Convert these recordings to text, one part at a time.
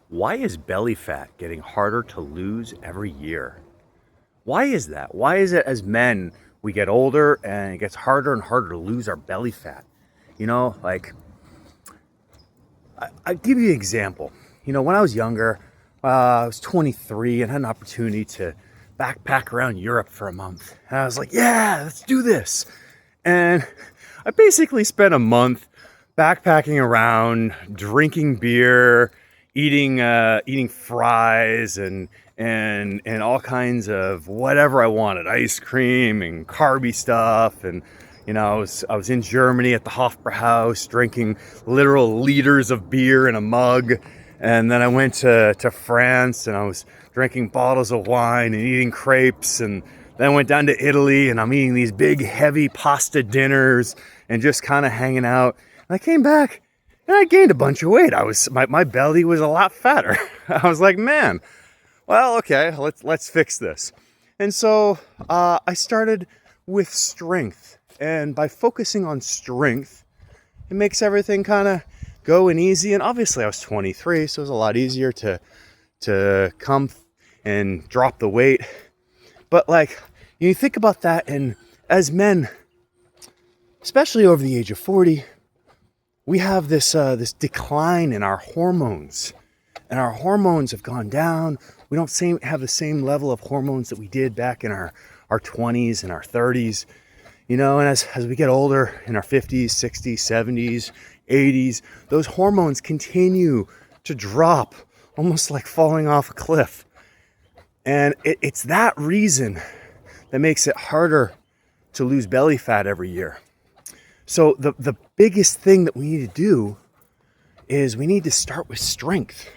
Why is belly fat getting harder to lose every year? Why is that? Why is it as men we get older and it gets harder and harder to lose our belly fat? You know, like I give you an example. You know, when I was younger, I was 23 and had an opportunity to backpack around Europe for a month. And I was like, yeah, let's do this. And I basically spent a month backpacking around, drinking beer, eating fries and all kinds of whatever I wanted, ice cream and carby stuff. And you know, I was in Germany at the Hofbrauhaus drinking literal liters of beer in a mug. And then I went to France and I was drinking bottles of wine and eating crepes. And then I went down to Italy and I'm eating these big heavy pasta dinners and just kind of hanging out. And I came back and I gained a bunch of weight. My belly was a lot fatter. I was like, man, well, okay, let's fix this. And so I started with strength. And by focusing on strength, it makes everything kind of go and easy. And obviously I was 23, so it was a lot easier to come and drop the weight. But like, you think about that, and as men, especially over the age of 40, we have this decline in our hormones. And our hormones have gone down. We don't have the same level of hormones that we did back in our 20s and our 30s. You know, and as we get older in our 50s, 60s, 70s, 80s, those hormones continue to drop, almost like falling off a cliff. And it's that reason that makes it harder to lose belly fat every year. So the biggest thing that we need to do is we need to start with strength.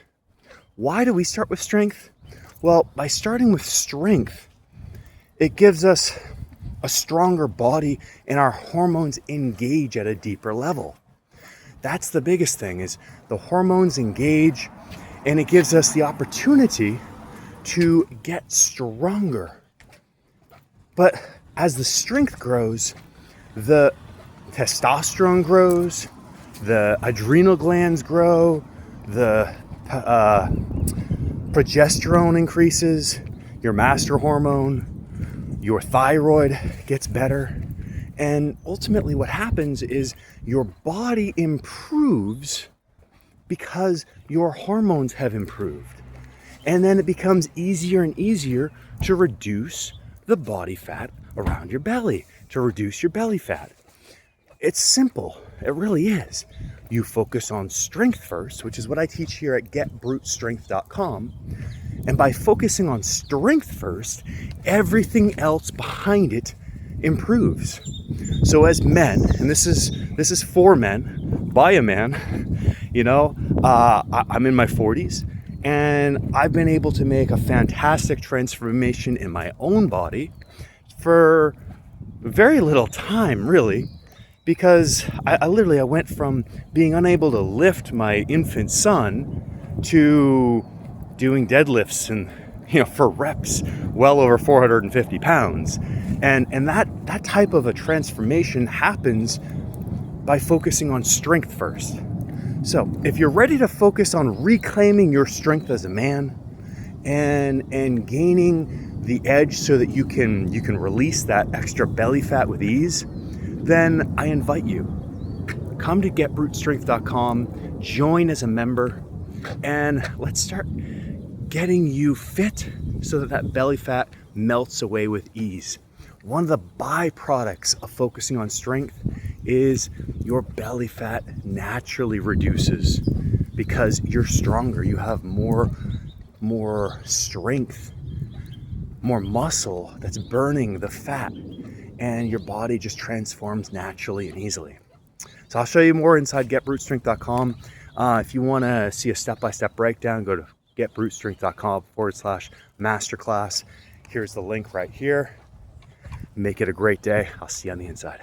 Why do we start with strength? Well, by starting with strength, it gives us a stronger body and our hormones engage at a deeper level. That's the biggest thing, is the hormones engage and it gives us the opportunity to get stronger. But as the strength grows, the testosterone grows, the adrenal glands grow, the progesterone increases, your master hormone, your thyroid gets better, and ultimately what happens is your body improves because your hormones have improved. And then it becomes easier and easier to reduce the body fat around your belly, to reduce your belly fat. It's simple, it really is. You focus on strength first, which is what I teach here at GetBruteStrength.com. And by focusing on strength first, everything else behind it improves. So as men, and this is for men, by a man, you know, I'm in my 40s, and I've been able to make a fantastic transformation in my own body for very little time, really, because I went from being unable to lift my infant son to doing deadlifts and, you know, for reps well over 450 pounds. And that type of a transformation happens by focusing on strength first. So if you're ready to focus on reclaiming your strength as a man and gaining the edge so that you can release that extra belly fat with ease, then I invite you, come to GetBruteStrength.com, join as a member, and let's start getting you fit so that belly fat melts away with ease. One of the byproducts of focusing on strength is your belly fat naturally reduces because you're stronger. You have more strength, more muscle that's burning the fat, and your body just transforms naturally and easily. So I'll show you more inside GetBruteStrength.com. If you want to see a step-by-step breakdown, go to GetBruteStrength.com/masterclass. Here's the link right here. Make it a great day. I'll see you on the inside.